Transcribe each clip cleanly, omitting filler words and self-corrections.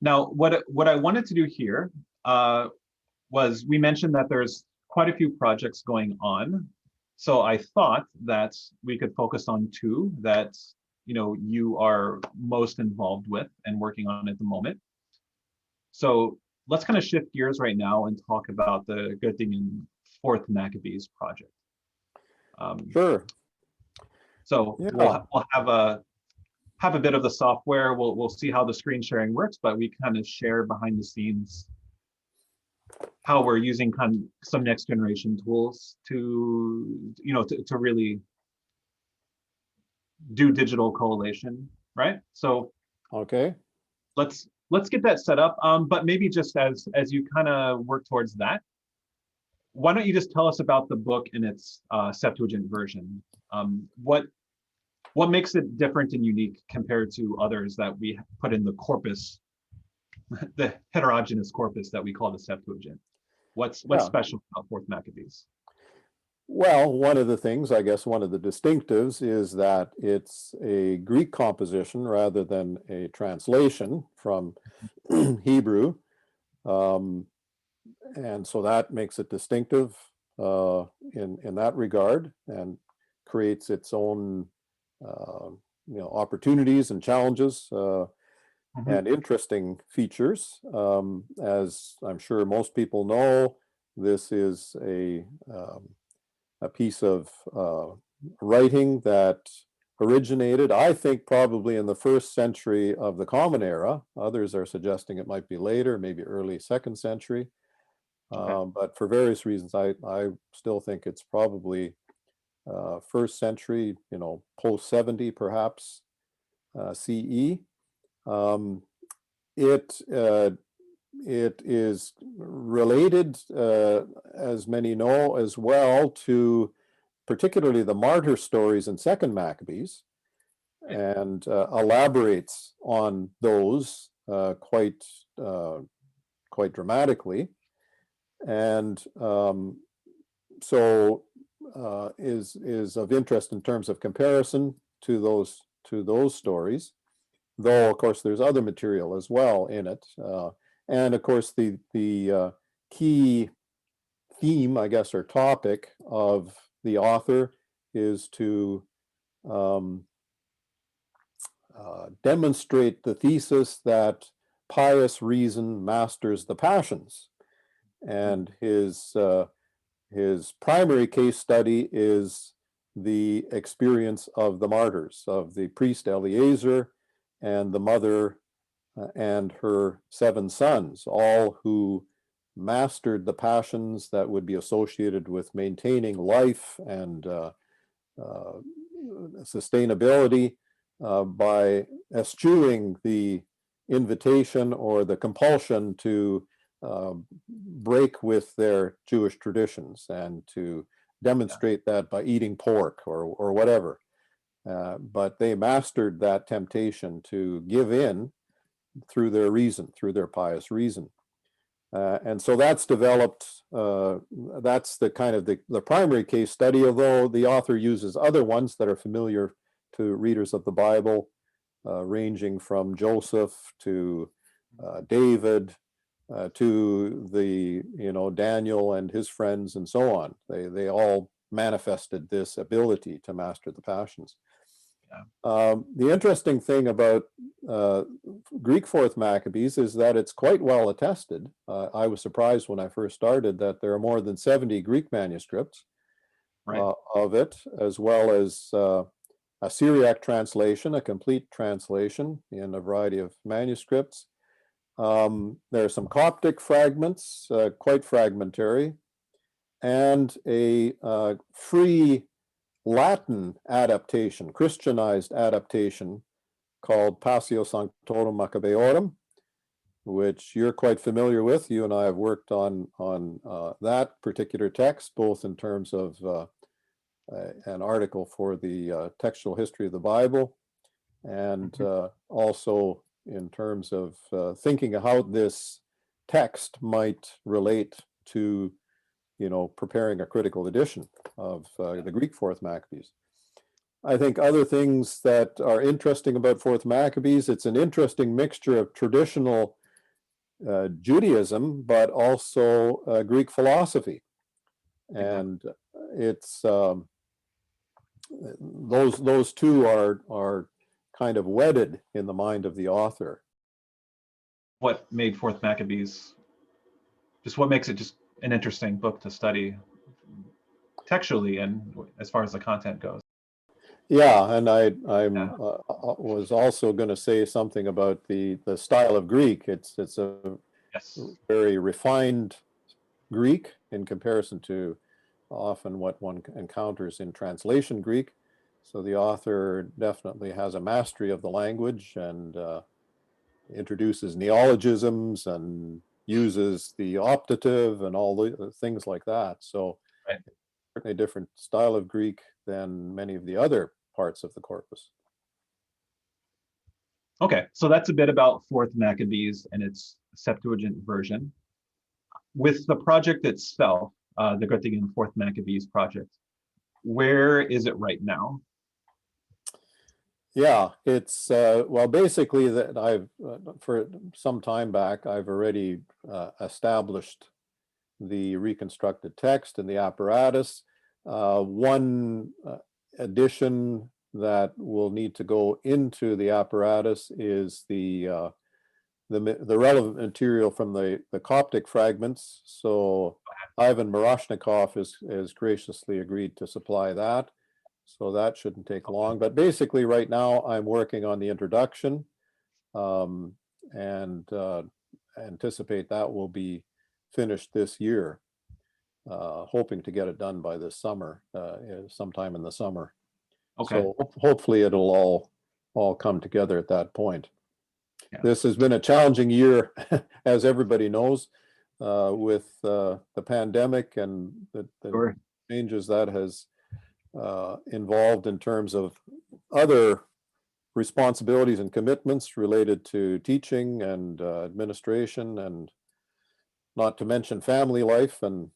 Now, what I wanted to do here was we mentioned that there's quite a few projects going on. So I thought that we could focus on two that you are most involved with and working on at the moment. So let's kind of shift gears right now and talk about the Göttingen IV Maccabees project. Sure. So Yeah. we'll have a bit of the software. We'll see how the screen sharing works, but we kind of share behind the scenes how we're using kind of some next generation tools to really do digital collation, right? So okay, let's get that set up. But maybe just as you kind of work towards that, why don't you just tell us about the book in its Septuagint version? What makes it different and unique compared to others that we put in the corpus, the heterogeneous corpus that we call the Septuagint? What's special about IV Maccabees? Well, one of the things, I guess, one of the distinctives is that it's a Greek composition rather than a translation from Hebrew. And so that makes it distinctive in that regard and creates its own opportunities and challenges and interesting features. As I'm sure most people know, this is a piece of writing that originated, I think, probably in the 1st century of the Common Era. Others are suggesting it might be later, maybe early 2nd century. But for various reasons, I still think it's probably 1st century, post 70 perhaps CE. It is related, as many know as well, to particularly the martyr stories in 2nd Maccabees, and elaborates on those quite dramatically, and so is of interest in terms of comparison to those stories. Though of course there's other material as well in it, and of course the key theme, I guess, or topic of the author is to demonstrate the thesis that pious reason masters the passions, and his primary case study is the experience of the martyrs, of the priest Eleazar and the mother and her 7 sons, all who mastered the passions that would be associated with maintaining life and sustainability by eschewing the invitation or the compulsion to break with their Jewish traditions and to demonstrate that by eating pork or whatever. But they mastered that temptation to give in through their reason, through their pious reason. And so that's developed, that's the kind of the primary case study, although the author uses other ones that are familiar to readers of the Bible, ranging from Joseph to David, to the Daniel and his friends and so on. They all manifested this ability to master the passions. The interesting thing about Greek IV Maccabees is that it's quite well attested. I was surprised when I first started that there are more than 70 Greek manuscripts of it, as well as a Syriac translation, a complete translation in a variety of manuscripts. There are some Coptic fragments, quite fragmentary, and a free Latin adaptation, Christianized adaptation, called Passio Sanctorum Maccabeorum, which you're quite familiar with. You and I have worked on that particular text, both in terms of an article for the textual history of the Bible, and also in terms of thinking how this text might relate to preparing a critical edition of the Greek IV Maccabees. I think other things that are interesting about IV Maccabees, it's an interesting mixture of traditional Judaism, but also Greek philosophy. And it's those two are kind of wedded in the mind of the author. What made Fourth Maccabees, just what makes it just an interesting book to study textually and as far as the content goes? Yeah, and I was also going to say something about the style of Greek. It's a Yes. very refined Greek in comparison to often what one encounters in translation Greek. So the author definitely has a mastery of the language and introduces neologisms and uses the optative and all the things like that. So Right. certainly a different style of Greek than many of the other parts of the corpus. Okay, so that's a bit about Fourth Maccabees and its Septuagint version. With the project itself, the Göttingen Fourth Maccabees project, where is it right now? Yeah, it's well, basically that I've for some time back I've already established the reconstructed text and the apparatus. One addition that will need to go into the apparatus is the relevant material from the Coptic fragments. So Ivan Miroshnikov has graciously agreed to supply that. So that shouldn't take long. But basically right now I'm working on the introduction and anticipate that will be finished this year. Hoping to get it done by this summer, sometime in the summer. Okay. So hopefully it'll all come together at that point. Yeah. This has been a challenging year, as everybody knows, with the pandemic and the Sure. changes that has involved in terms of other responsibilities and commitments related to teaching and administration, and not to mention family life and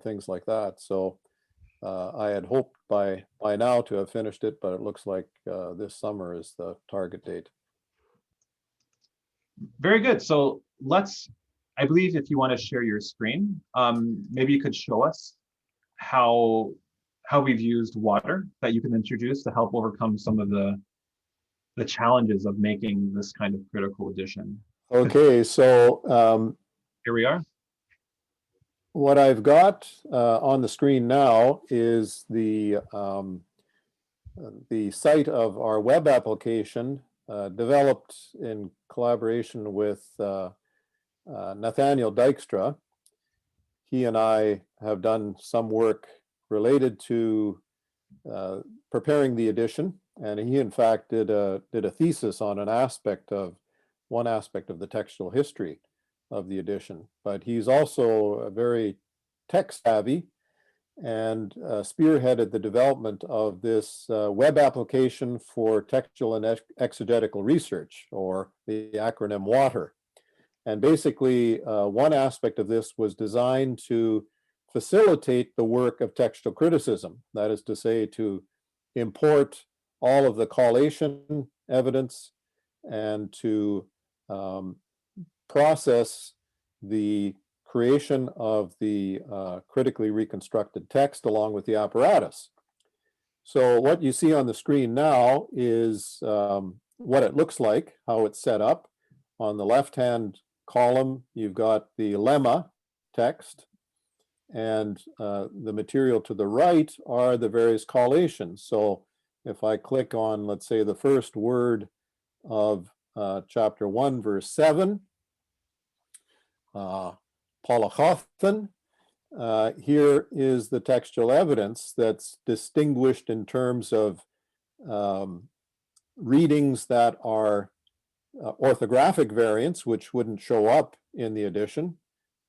things like that. So I had hoped by now to have finished it, but it looks like this summer is the target date. Very good. So I believe if you want to share your screen, maybe you could show us how we've used water that you can introduce to help overcome some of the challenges of making this kind of critical edition. Okay, so Here we are. what I've got on the screen now is the site of our web application developed in collaboration with Nathaniel Dykstra. He and I have done some work related to preparing the edition, and he in fact did a thesis on one aspect of the textual history of the edition. But he's also very tech savvy and spearheaded the development of this web application for textual and exegetical research, or the acronym WATER. And basically, one aspect of this was designed to facilitate the work of textual criticism. That is to say, to import all of the collation evidence and to process the creation of the critically reconstructed text along with the apparatus. So what you see on the screen now is what it looks like, how it's set up. On the left-hand column, you've got the lemma text, and the material to the right are the various collations. So if I click on, let's say, the first word of chapter 1, verse 7, Polachothen, here is the textual evidence that's distinguished in terms of readings that are orthographic variants, which wouldn't show up in the edition.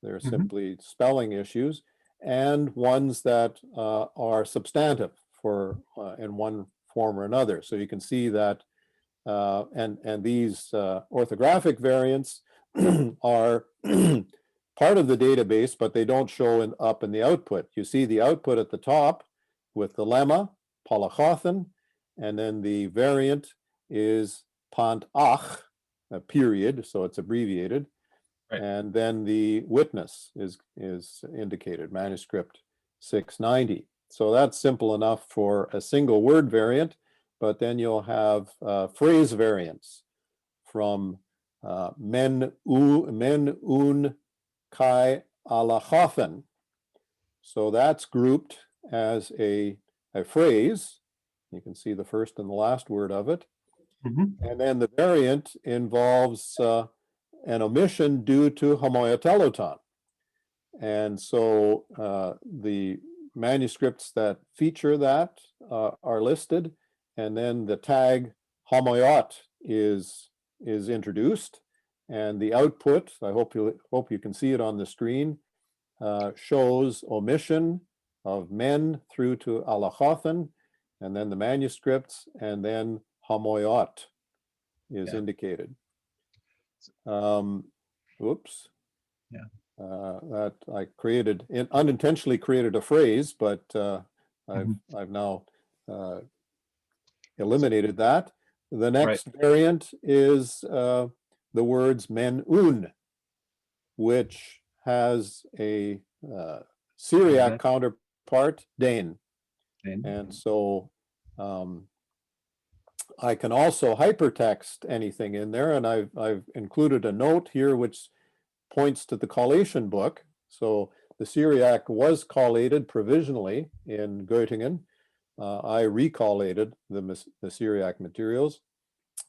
They're simply spelling issues, and ones that are substantive for in one form or another. So you can see that, and these orthographic variants are part of the database, but they don't show up in the output. You see the output at the top with the lemma, Polachothen, and then the variant is Pant Ach, a period, so it's abbreviated. Right. And then the witness is indicated, manuscript 690. So that's simple enough for a single word variant, but then you'll have phrase variants from men un kai alachafen. So that's grouped as a phrase. You can see the first and the last word of it. Mhm. And then the variant involves an omission due to homoeteloton. And so the manuscripts that feature that are listed, and then the tag homoiot is introduced, and the output, I hope you can see it on the screen, shows omission of men through to alachothen, and then the manuscripts, and then homoiot is indicated. Whoops. Yeah. That I unintentionally created a phrase, but I've now eliminated that. The next variant is the words men un, which has a Syriac counterpart, Dane. And so I can also hypertext anything in there, and I've included a note here which points to the collation book. So the Syriac was collated provisionally in Göttingen. I recollated the Syriac materials,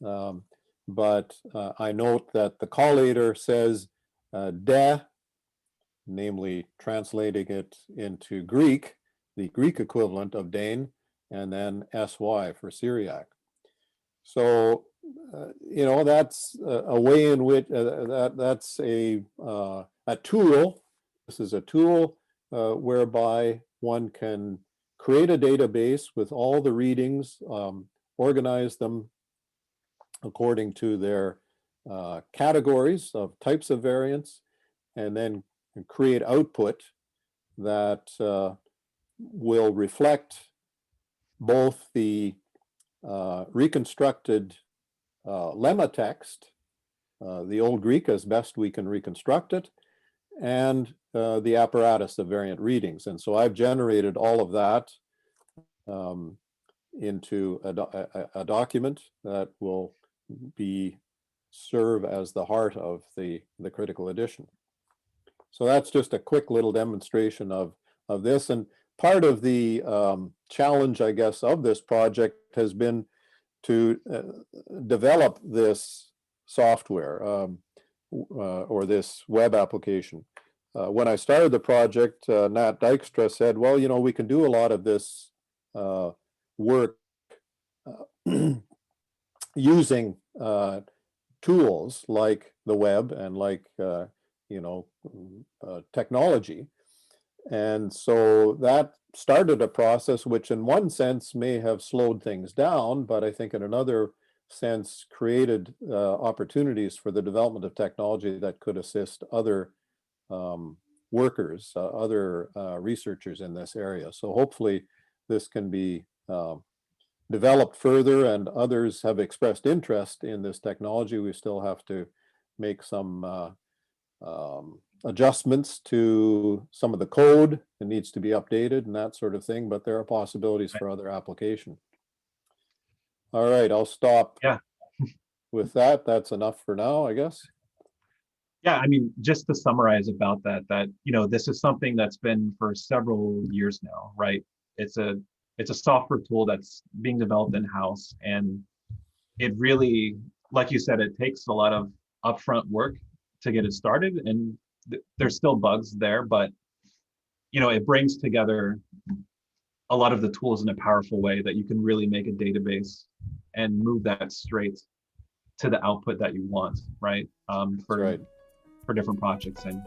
but I note that the collator says de, namely translating it into Greek, the Greek equivalent of Dane, and then sy for Syriac. So, that's a way in which that's a tool. This is a tool whereby one can create a database with all the readings, organize them according to their categories of types of variants, and then create output that will reflect both the reconstructed lemma text, the Old Greek as best we can reconstruct it, and the apparatus of variant readings. And so I've generated all of that into a document that will serve as the heart of the critical edition. So that's just a quick little demonstration of this. And part of the challenge, I guess, of this project has been to develop this software or this web application. When I started the project, Nat Dykstra said, well, we can do a lot of this work using tools like the web and like, technology. And so that started a process which in one sense may have slowed things down, but I think in another sense created opportunities for the development of technology that could assist other workers, other researchers in this area. So hopefully this can be developed further, and others have expressed interest in this technology. We still have to make some adjustments to some of the code. It needs to be updated and that sort of thing, but there are possibilities for other application. All right, I'll stop with that. That's enough for now, I guess. Yeah, I mean, just to summarize about that, this is something that's been for several years now, right? It's a software tool that's being developed in-house, and it really, like you said, it takes a lot of upfront work to get it started, and there's still bugs there, but it brings together a lot of the tools in a powerful way that you can really make a database and move that straight to the output that you want, right? For different projects. And